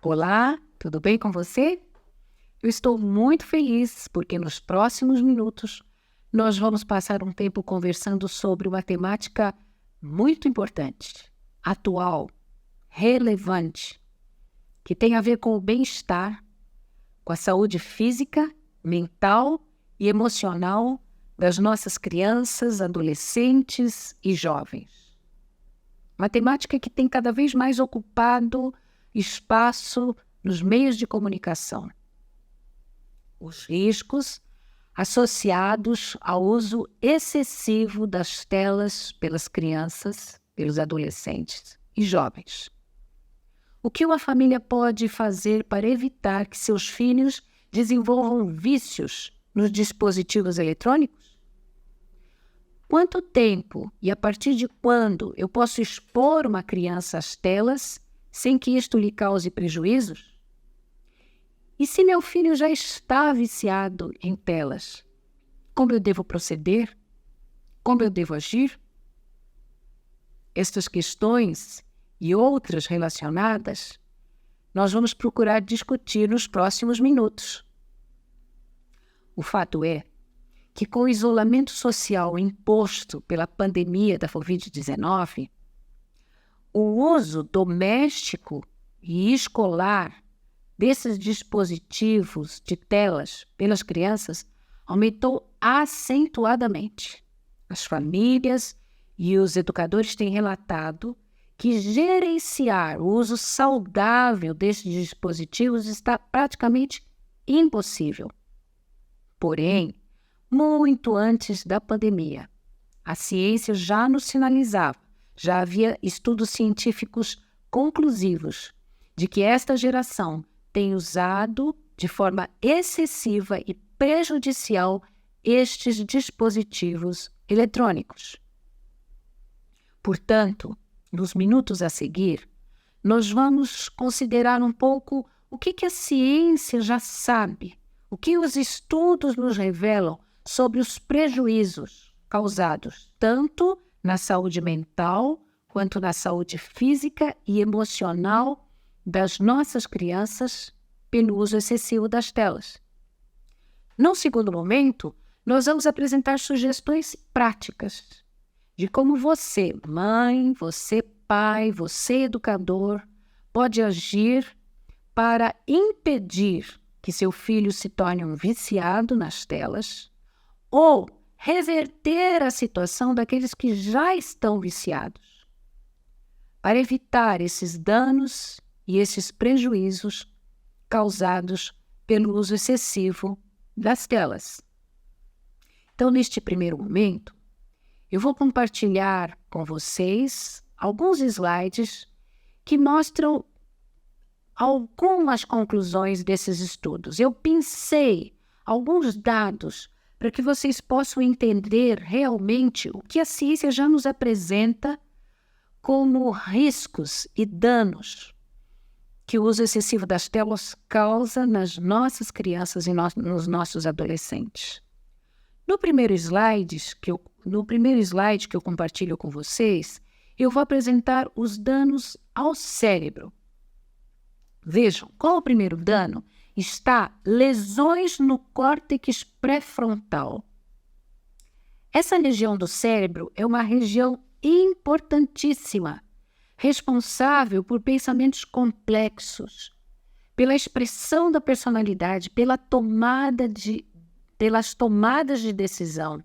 Olá, tudo bem com você? Eu estou muito feliz porque nos próximos minutos nós vamos passar um tempo conversando sobre uma temática muito importante, atual, relevante, que tem a ver com o bem-estar, com a saúde física, mental e emocional das nossas crianças, adolescentes e jovens. Uma temática que tem cada vez mais ocupado espaço nos meios de comunicação. Os riscos associados ao uso excessivo das telas pelas crianças, pelos adolescentes e jovens. O que uma família pode fazer para evitar que seus filhos desenvolvam vícios nos dispositivos eletrônicos? Quanto tempo e a partir de quando eu posso expor uma criança às telas sem que isto lhe cause prejuízos? E se meu filho já está viciado em telas, como eu devo proceder? Como eu devo agir? Estas questões e outras relacionadas, nós vamos procurar discutir nos próximos minutos. O fato é que com o isolamento social imposto pela pandemia da Covid-19, o uso doméstico e escolar desses dispositivos de telas pelas crianças aumentou acentuadamente. As famílias e os educadores têm relatado que gerenciar o uso saudável desses dispositivos está praticamente impossível. Porém, muito antes da pandemia, a ciência já nos sinalizava, já havia estudos científicos conclusivos de que esta geração tem usado de forma excessiva e prejudicial estes dispositivos eletrônicos. Portanto, nos minutos a seguir, nós vamos considerar um pouco o que a ciência já sabe, o que os estudos nos revelam sobre os prejuízos causados tanto na saúde mental quanto na saúde física e emocional das nossas crianças pelo uso excessivo das telas. Num segundo momento, nós vamos apresentar sugestões práticas de como você, mãe, você, pai, você, educador, pode agir para impedir que seu filho se torne um viciado nas telas ou reverter a situação daqueles que já estão viciados, para evitar esses danos e esses prejuízos causados pelo uso excessivo das telas. Então, neste primeiro momento, eu vou compartilhar com vocês alguns slides que mostram algumas conclusões desses estudos. Eu pensei alguns dados para que vocês possam entender realmente o que a ciência já nos apresenta como riscos e danos que o uso excessivo das telas causa nas nossas crianças e nos nossos adolescentes. No primeiro slide que eu compartilho com vocês, eu vou apresentar os danos ao cérebro. Vejam, qual o primeiro dano? Está lesões no córtex pré-frontal. Essa região do cérebro é uma região importantíssima, responsável por pensamentos complexos, pela expressão da personalidade, pelas tomadas de decisão,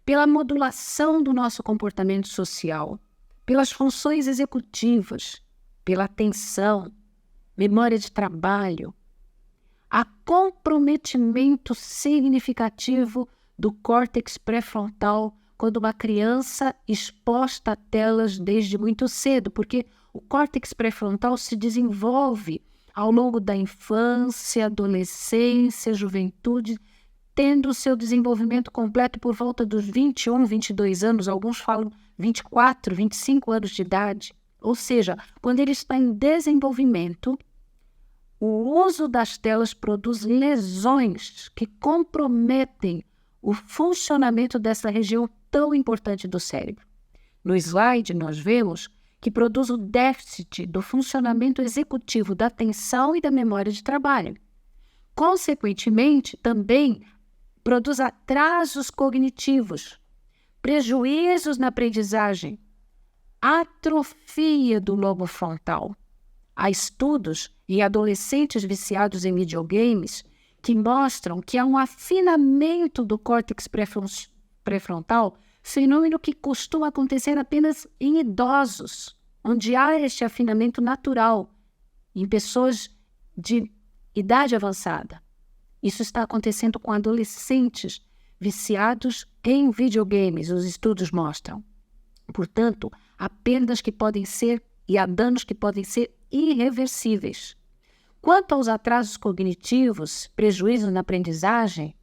pela modulação do nosso comportamento social, pelas funções executivas, pela atenção, memória de trabalho. Há comprometimento significativo do córtex pré-frontal quando uma criança exposta a telas desde muito cedo, porque o córtex pré-frontal se desenvolve ao longo da infância, adolescência, juventude, tendo o seu desenvolvimento completo por volta dos 21, 22 anos, alguns falam 24, 25 anos de idade. Ou seja, quando ele está em desenvolvimento, o uso das telas produz lesões que comprometem o funcionamento dessa região tão importante do cérebro. No slide, nós vemos que produz o déficit do funcionamento executivo da atenção e da memória de trabalho. Consequentemente, também produz atrasos cognitivos, prejuízos na aprendizagem, atrofia do lobo frontal. Há estudos em adolescentes viciados em videogames que mostram que há um afinamento do córtex pré-frontal, fenômeno que costuma acontecer apenas em idosos, onde há este afinamento natural em pessoas de idade avançada. Isso está acontecendo com adolescentes viciados em videogames, os estudos mostram. Portanto, há perdas que podem ser e há danos que podem ser irreversíveis. Quanto aos atrasos cognitivos, prejuízos na aprendizagem,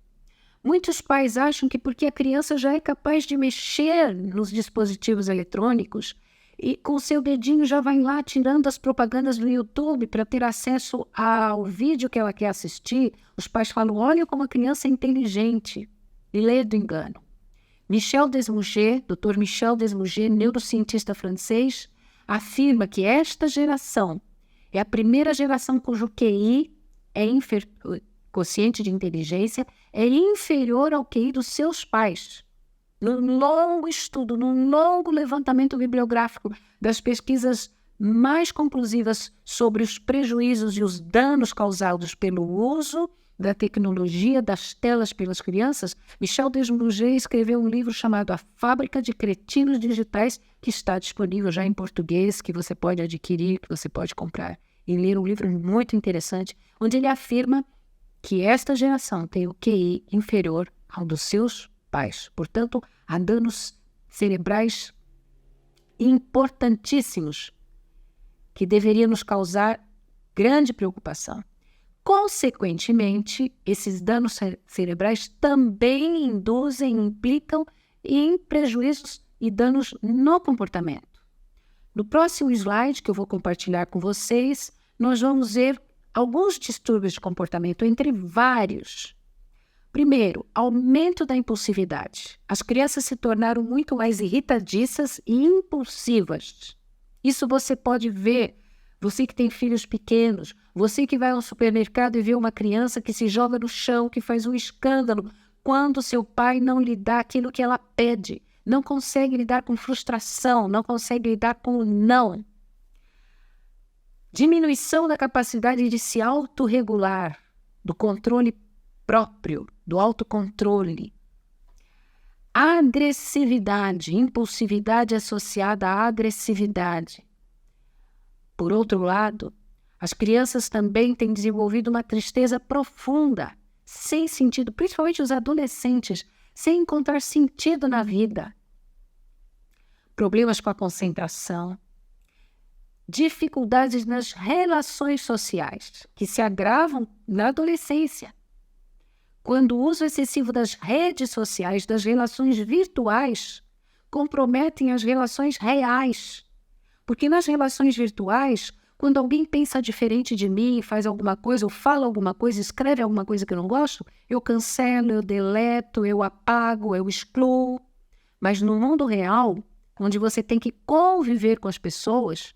muitos pais acham que porque a criança já é capaz de mexer nos dispositivos eletrônicos e com seu dedinho já vai lá tirando as propagandas do YouTube para ter acesso ao vídeo que ela quer assistir, os pais falam, olha como a criança é inteligente. Lê do engano. Michel Desmouget, Dr. Michel Desmouget, neurocientista francês, afirma que esta geração é a primeira geração cujo QI quociente de inteligência é inferior ao QI dos seus pais. Num longo estudo, num longo levantamento bibliográfico das pesquisas mais conclusivas sobre os prejuízos e os danos causados pelo uso da tecnologia, das telas pelas crianças, Michel Desmouget escreveu um livro chamado A Fábrica de Cretinos Digitais, que está disponível já em português, que você pode adquirir, que você pode comprar e ler. Um livro muito interessante, onde ele afirma que esta geração tem o QI inferior ao dos seus pais. Portanto, há danos cerebrais importantíssimos que deveriam nos causar grande preocupação. Consequentemente, esses danos cerebrais também induzem, implicam em prejuízos e danos no comportamento. No próximo slide que eu vou compartilhar com vocês, nós vamos ver alguns distúrbios de comportamento, entre vários. Primeiro, aumento da impulsividade. As crianças se tornaram muito mais irritadiças e impulsivas. Isso você pode ver, você que tem filhos pequenos, você que vai ao supermercado e vê uma criança que se joga no chão, que faz um escândalo, quando seu pai não lhe dá aquilo que ela pede, não consegue lidar com frustração, não consegue lidar com o não. Diminuição da capacidade de se autorregular, do controle próprio, do autocontrole. Agressividade, impulsividade associada à agressividade. Por outro lado, as crianças também têm desenvolvido uma tristeza profunda, sem sentido, principalmente os adolescentes, sem encontrar sentido na vida. Problemas com a concentração. Dificuldades nas relações sociais, que se agravam na adolescência. Quando o uso excessivo das redes sociais, das relações virtuais, comprometem as relações reais. Porque nas relações virtuais, quando alguém pensa diferente de mim, faz alguma coisa, ou fala alguma coisa, escreve alguma coisa que eu não gosto, eu cancelo, eu deleto, eu apago, eu excluo. Mas no mundo real, onde você tem que conviver com as pessoas,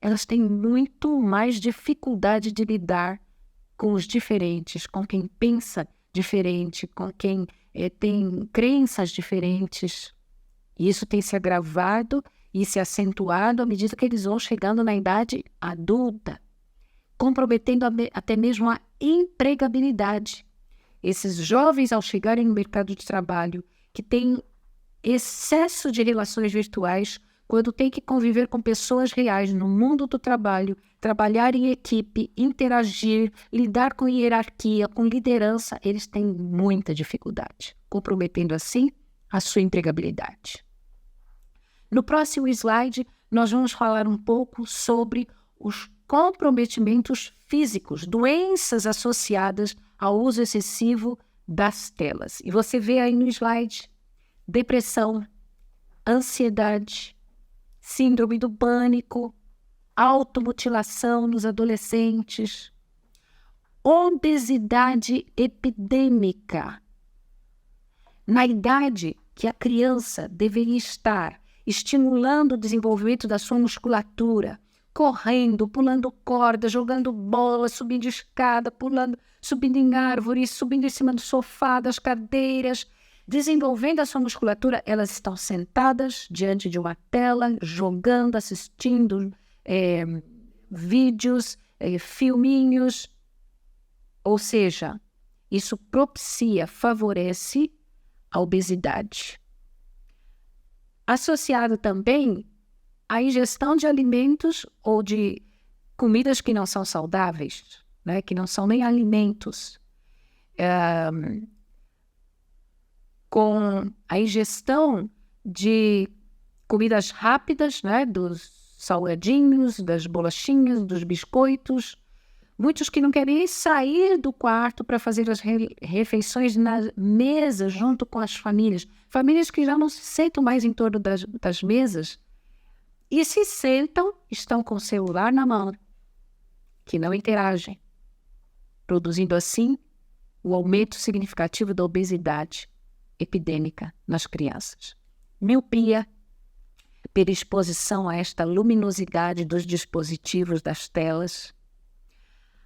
elas têm muito mais dificuldade de lidar com os diferentes, com quem pensa diferente, com quem tem crenças diferentes. E isso tem se agravado e se acentuado à medida que eles vão chegando na idade adulta, comprometendo até mesmo a empregabilidade. Esses jovens, ao chegarem no mercado de trabalho, que têm excesso de relações virtuais, quando tem que conviver com pessoas reais no mundo do trabalho, trabalhar em equipe, interagir, lidar com hierarquia, com liderança, eles têm muita dificuldade, comprometendo assim a sua empregabilidade. No próximo slide, nós vamos falar um pouco sobre os comprometimentos físicos, doenças associadas ao uso excessivo das telas. E você vê aí no slide depressão, ansiedade, síndrome do pânico, automutilação nos adolescentes, obesidade epidêmica. Na idade que a criança deveria estar estimulando o desenvolvimento da sua musculatura, correndo, pulando corda, jogando bola, subindo escada, pulando, subindo em árvores, subindo em cima do sofá, das cadeiras, desenvolvendo a sua musculatura. Elas estão sentadas diante de uma tela, jogando, assistindo vídeos, filminhos. Ou seja, isso propicia, favorece a obesidade. Associado também à ingestão de alimentos ou de comidas que não são saudáveis, né? Que não são nem alimentos. Com a ingestão de comidas rápidas, né? Dos salgadinhos, das bolachinhas, dos biscoitos. Muitos que não querem sair do quarto para fazer as refeições na mesa junto com as famílias. Famílias que já não se sentam mais em torno das mesas e se sentam, estão com o celular na mão, que não interagem, produzindo assim o aumento significativo da obesidade epidêmica nas crianças. Miopia, pela exposição a esta luminosidade dos dispositivos das telas.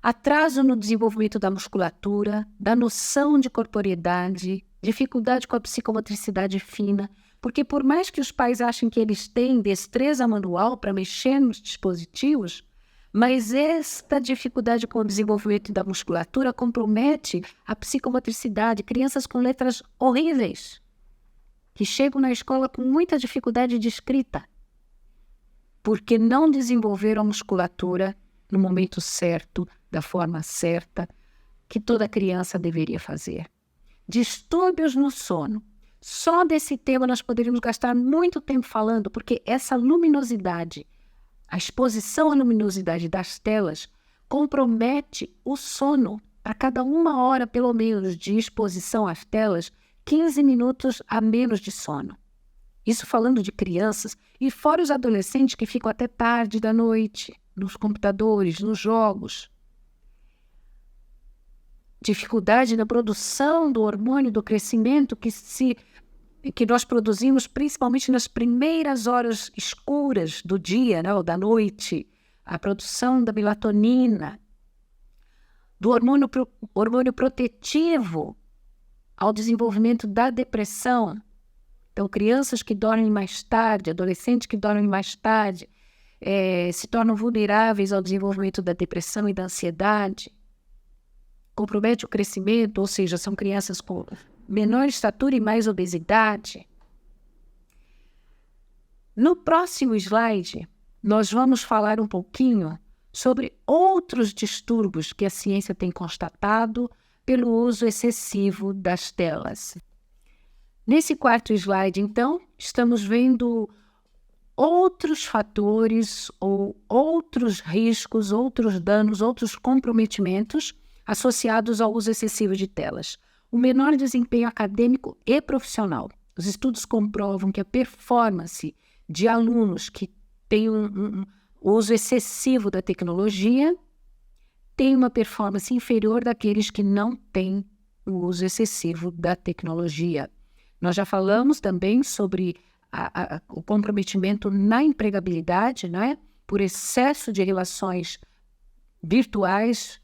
Atraso no desenvolvimento da musculatura, da noção de corporeidade, dificuldade com a psicomotricidade fina, porque por mais que os pais achem que eles têm destreza manual para mexer nos dispositivos, mas esta dificuldade com o desenvolvimento da musculatura compromete a psicomotricidade. Crianças com letras horríveis, que chegam na escola com muita dificuldade de escrita, porque não desenvolveram a musculatura no momento certo, da forma certa, que toda criança deveria fazer. Distúrbios no sono. Só desse tema nós poderíamos gastar muito tempo falando, porque essa luminosidade, a exposição à luminosidade das telas, compromete o sono. A cada 1 hora, pelo menos, de exposição às telas, 15 minutos a menos de sono. Isso falando de crianças, e fora os adolescentes que ficam até tarde da noite, nos computadores, nos jogos. Dificuldade na produção do hormônio do crescimento que nós produzimos principalmente nas primeiras horas escuras do dia, né, ou da noite. A produção da melatonina, do hormônio protetivo ao desenvolvimento da depressão. Então, crianças que dormem mais tarde, adolescentes que dormem mais tarde, se tornam vulneráveis ao desenvolvimento da depressão e da ansiedade. Compromete o crescimento, ou seja, são crianças com menor estatura e mais obesidade. No próximo slide, nós vamos falar um pouquinho sobre outros distúrbios que a ciência tem constatado pelo uso excessivo das telas. Nesse 4º slide, então, estamos vendo outros fatores ou outros riscos, outros danos, outros comprometimentos associados ao uso excessivo de telas. O menor desempenho acadêmico e profissional. Os estudos comprovam que a performance de alunos que têm um uso excessivo da tecnologia tem uma performance inferior daqueles que não têm o uso excessivo da tecnologia. Nós já falamos também sobre o comprometimento na empregabilidade, né? Por excesso de relações virtuais,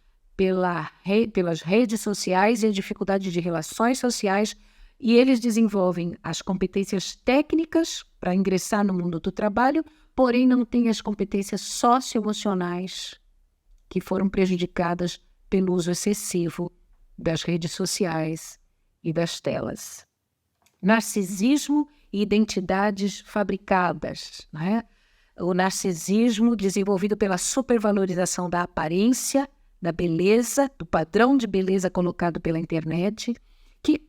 pelas redes sociais e a dificuldade de relações sociais, e eles desenvolvem as competências técnicas para ingressar no mundo do trabalho, porém não têm as competências socioemocionais que foram prejudicadas pelo uso excessivo das redes sociais e das telas. Narcisismo e identidades fabricadas, né? O narcisismo desenvolvido pela supervalorização da aparência, da beleza, do padrão de beleza colocado pela internet, que,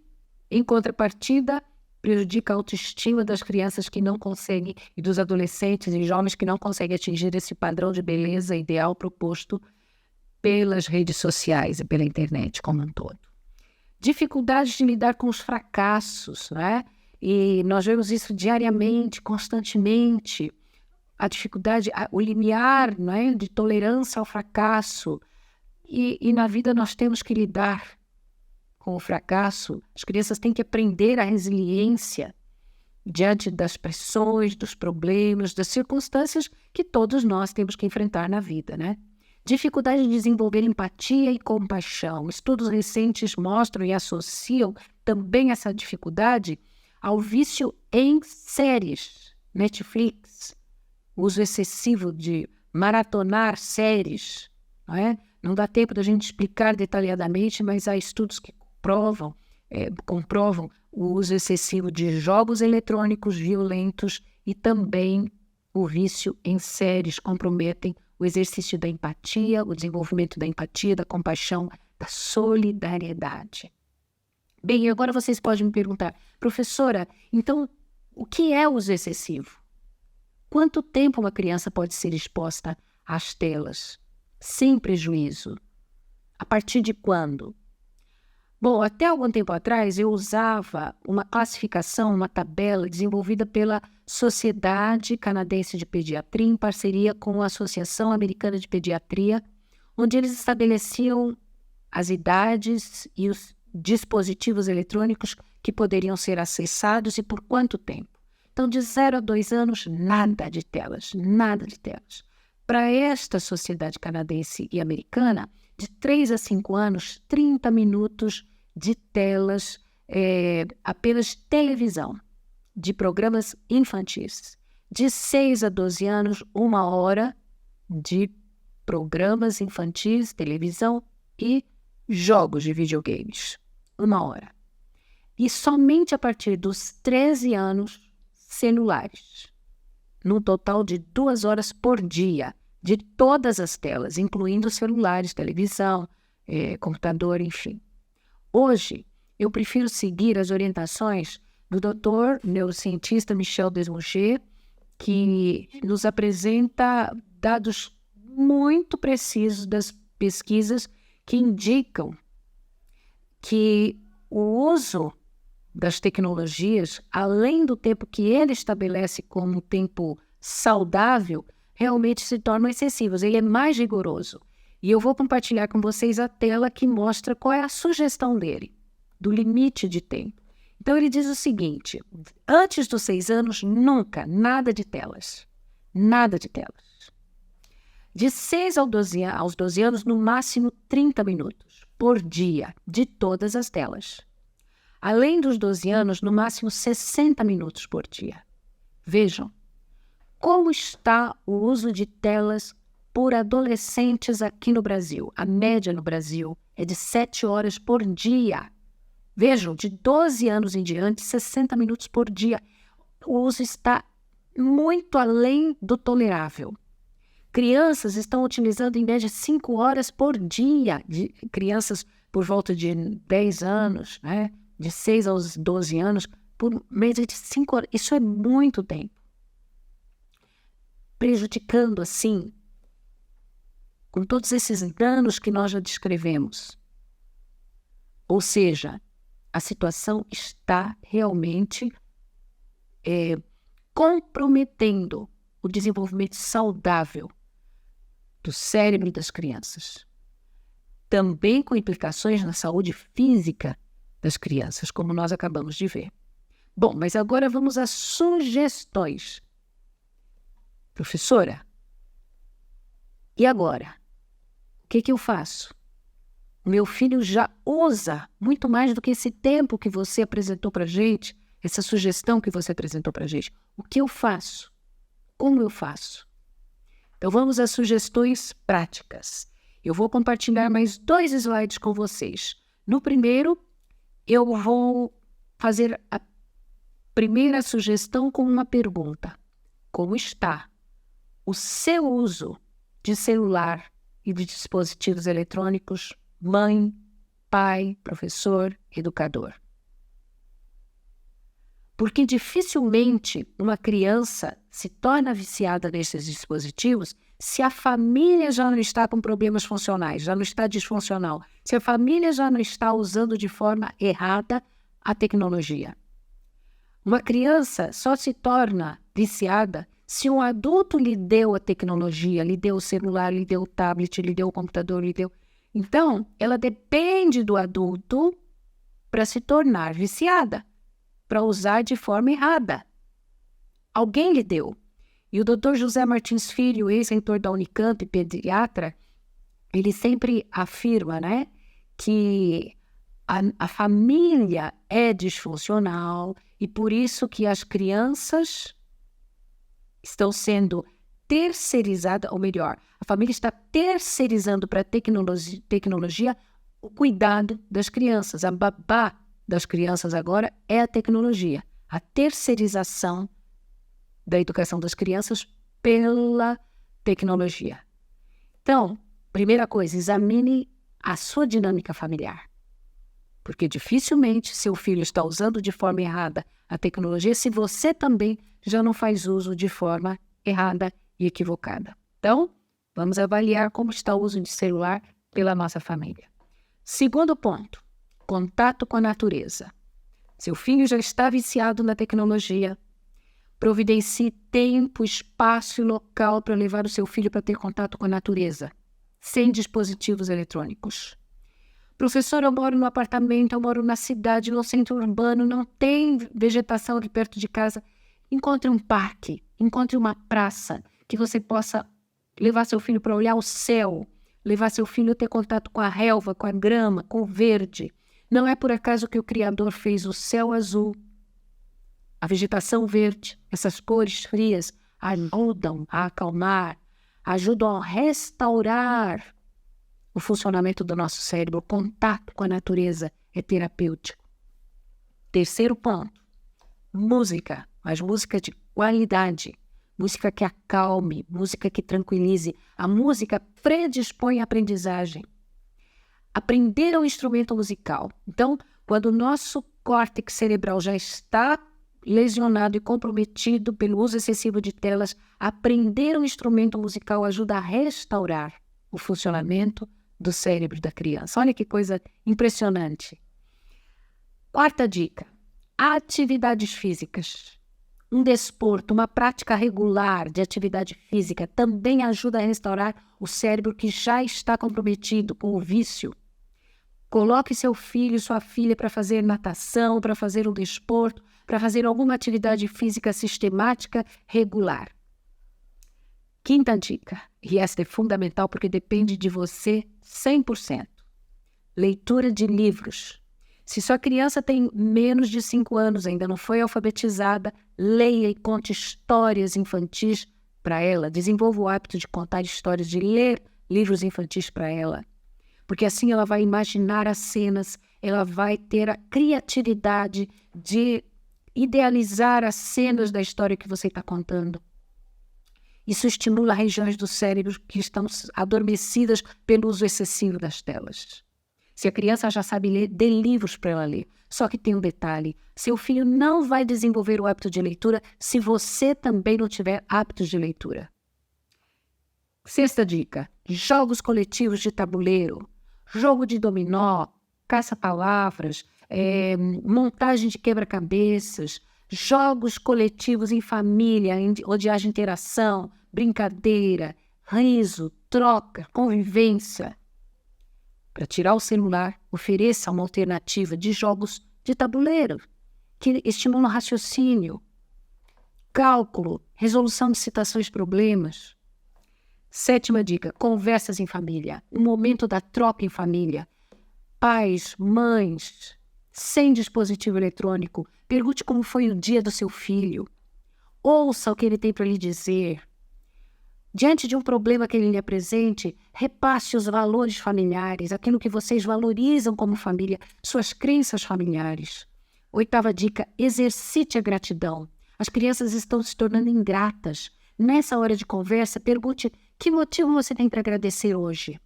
em contrapartida, prejudica a autoestima das crianças que não conseguem, e dos adolescentes e jovens que não conseguem atingir esse padrão de beleza ideal proposto pelas redes sociais e pela internet como um todo. Dificuldade de lidar com os fracassos, né? E nós vemos isso diariamente, constantemente. A dificuldade, o limiar, né, de tolerância ao fracasso. E na vida nós temos que lidar com o fracasso. As crianças têm que aprender a resiliência, diante das pressões, dos problemas, das circunstâncias que todos nós temos que enfrentar na vida, né? Dificuldade de desenvolver empatia e compaixão. Estudos recentes mostram e associam também essa dificuldade ao vício em séries, Netflix, uso excessivo de maratonar séries, não é? Não dá tempo da gente explicar detalhadamente, mas há estudos que comprovam o uso excessivo de jogos eletrônicos violentos e também o vício em séries comprometem o exercício da empatia, o desenvolvimento da empatia, da compaixão, da solidariedade. Bem, agora vocês podem me perguntar, professora, então o que é uso excessivo? Quanto tempo uma criança pode ser exposta às telas, sem prejuízo? A partir de quando? Bom, até algum tempo atrás eu usava uma classificação, uma tabela desenvolvida pela Sociedade Canadense de Pediatria em parceria com a Associação Americana de Pediatria, onde eles estabeleciam as idades e os dispositivos eletrônicos que poderiam ser acessados e por quanto tempo. Então, de 0 a 2 anos, nada de telas, nada de telas. Para esta sociedade canadense e americana, de 3 a 5 anos, 30 minutos de telas, apenas televisão, de programas infantis. De 6 a 12 anos, 1 hora de programas infantis, televisão e jogos de videogames. 1 hora. E somente a partir dos 13 anos, celulares. Num total de 2 horas por dia, de todas as telas, incluindo celulares, televisão, computador, enfim. Hoje, eu prefiro seguir as orientações do Dr. neurocientista Michel Desmouget, que nos apresenta dados muito precisos das pesquisas que indicam que o uso das tecnologias, além do tempo que ele estabelece como um tempo saudável, realmente se tornam excessivos. Ele é mais rigoroso. E eu vou compartilhar com vocês a tela que mostra qual é a sugestão dele, do limite de tempo. Então, ele diz o seguinte, antes dos 6 anos, nunca, nada de telas. Nada de telas. De 6 aos 12 anos, no máximo 30 minutos por dia, de todas as telas. Além dos 12 anos, no máximo 60 minutos por dia. Vejam como está o uso de telas por adolescentes aqui no Brasil. A média no Brasil é de 7 horas por dia. Vejam, de 12 anos em diante, 60 minutos por dia. O uso está muito além do tolerável. Crianças estão utilizando em média 5 horas por dia. Crianças por volta de 10 anos, né? De 6 aos 12 anos, por média de 5 horas. Isso é muito tempo. Prejudicando, assim, com todos esses danos que nós já descrevemos. Ou seja, a situação está realmente comprometendo o desenvolvimento saudável do cérebro das crianças. Também com implicações na saúde física das crianças, como nós acabamos de ver. Bom, mas agora vamos às sugestões. Professora, e agora? O que eu faço? Meu filho já usa muito mais do que esse tempo que você apresentou para a gente, essa sugestão que você apresentou para a gente. O que eu faço? Como eu faço? Então vamos às sugestões práticas. Eu vou compartilhar mais 2 slides com vocês. No primeiro, eu vou fazer a primeira sugestão com uma pergunta. Como está o seu uso de celular e de dispositivos eletrônicos, mãe, pai, professor, educador? Porque dificilmente uma criança se torna viciada nesses dispositivos se a família já não está com problemas funcionais, já não está disfuncional, se a família já não está usando de forma errada a tecnologia. Uma criança só se torna viciada se um adulto lhe deu a tecnologia, lhe deu o celular, lhe deu o tablet, lhe deu o computador, lhe deu... Então, ela depende do adulto para se tornar viciada, para usar de forma errada Alguém lhe deu. E o Dr. José Martins Filho, ex-reitor da Unicamp, pediatra, ele sempre afirma, né, que a família é disfuncional e por isso que as crianças estão sendo terceirizadas, ou melhor, a família está terceirizando para a tecnologia o cuidado das crianças. A babá das crianças agora é a tecnologia. A terceirização da educação das crianças pela tecnologia. Então, primeira coisa, examine a sua dinâmica familiar. Porque dificilmente seu filho está usando de forma errada a tecnologia se você também já não faz uso de forma errada e equivocada. Então, vamos avaliar como está o uso de celular pela nossa família. Segundo ponto, contato com a natureza. Seu filho já está viciado na tecnologia. Providencie tempo, espaço e local para levar o seu filho para ter contato com a natureza, sem dispositivos eletrônicos. Professor, eu moro no apartamento, eu moro na cidade, no centro urbano, não tem vegetação aqui perto de casa. Encontre um parque, encontre uma praça que você possa levar seu filho para olhar o céu, levar seu filho a ter contato com a relva, com a grama, com o verde. Não é por acaso que o Criador fez o céu azul, a vegetação verde, essas cores frias ajudam a acalmar, ajudam a restaurar o funcionamento do nosso cérebro. O contato com a natureza é terapêutico. Terceiro ponto, música, mas música de qualidade, música que acalme, música que tranquilize. A música predispõe à aprendizagem. Aprender um instrumento musical. Então, quando o nosso córtex cerebral já está lesionado e comprometido pelo uso excessivo de telas, aprender um instrumento musical ajuda a restaurar o funcionamento do cérebro da criança. Olha que coisa impressionante. Quarta dica, atividades físicas. Um desporto, uma prática regular de atividade física também ajuda a restaurar o cérebro que já está comprometido com o vício. Coloque seu filho, sua filha para fazer natação, para fazer um desporto, para fazer alguma atividade física sistemática, regular. Quinta dica, e esta é fundamental porque depende de você 100%. Leitura de livros. Se sua criança tem menos de 5 anos, ainda não foi alfabetizada, leia e conte histórias infantis para ela. Desenvolva o hábito de contar histórias, de ler livros infantis para ela. Porque assim ela vai imaginar as cenas, ela vai ter a criatividade de idealizar as cenas da história que você está contando. Isso estimula regiões do cérebro que estão adormecidas pelo uso excessivo das telas. Se a criança já sabe ler, dê livros para ela ler. Só que tem um detalhe, seu filho não vai desenvolver o hábito de leitura se você também não tiver hábitos de leitura. Sexta dica, jogos coletivos de tabuleiro, jogo de dominó, caça-palavras, montagem de quebra-cabeças, jogos coletivos em família, onde haja interação, brincadeira, riso, troca, convivência. Para tirar o celular, ofereça uma alternativa de jogos de tabuleiro, que estimulam raciocínio, cálculo, resolução de situações e problemas. Sétima dica, conversas em família, o momento da troca em família. Pais, mães, sem dispositivo eletrônico, pergunte como foi o dia do seu filho. Ouça o que ele tem para lhe dizer. Diante de um problema que ele lhe apresente, repasse os valores familiares, aquilo que vocês valorizam como família, suas crenças familiares. Oitava dica, exercite a gratidão. As crianças estão se tornando ingratas. Nessa hora de conversa, pergunte que motivo você tem para agradecer hoje.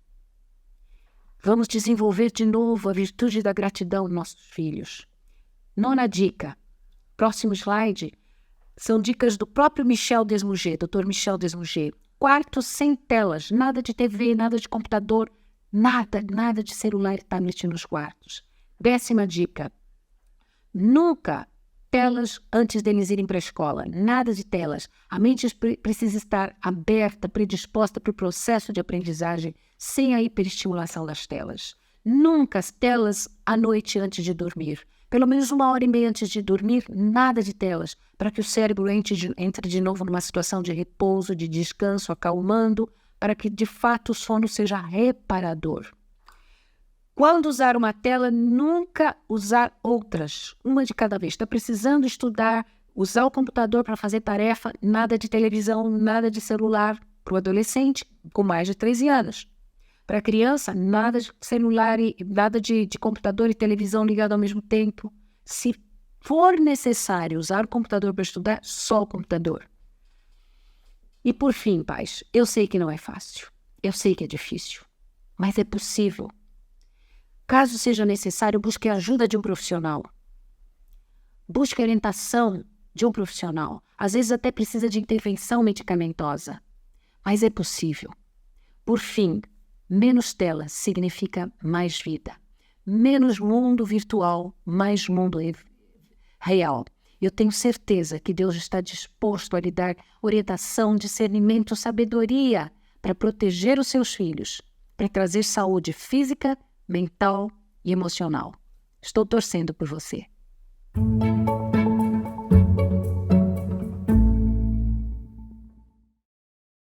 Vamos desenvolver de novo a virtude da gratidão nos nossos filhos. Nona dica, próximo slide, são dicas do próprio Michel Desmouget, Dr. Michel Desmouget. Quarto sem telas, nada de TV, nada de computador, nada de celular e tablet nos quartos. 10ª dica, nunca telas antes deles irem para a escola, nada de telas. A mente precisa estar aberta, predisposta para o processo de aprendizagem, sem a hiperestimulação das telas. Nunca as telas à noite antes de dormir. Pelo menos 1h30 antes de dormir, nada de telas, para que o cérebro entre de novo numa situação de repouso, de descanso, acalmando, para que de fato o sono seja reparador. Quando usar uma tela, nunca usar outras, uma de cada vez. Está precisando estudar, usar o computador para fazer tarefa, nada de televisão, nada de celular para o adolescente com mais de 13 anos. Para a criança, nada de celular, nada de computador e televisão ligado ao mesmo tempo. Se for necessário usar o computador para estudar, só o computador. E por fim, pais, eu sei que não é fácil, eu sei que é difícil, mas é possível. Caso seja necessário, busque a ajuda de um profissional. Busque a orientação de um profissional. Às vezes até precisa de intervenção medicamentosa. Mas é possível. Por fim, menos tela significa mais vida. Menos mundo virtual, mais mundo real. Eu tenho certeza que Deus está disposto a lhe dar orientação, discernimento, sabedoria para proteger os seus filhos, para trazer saúde física, mental e emocional. Estou torcendo por você.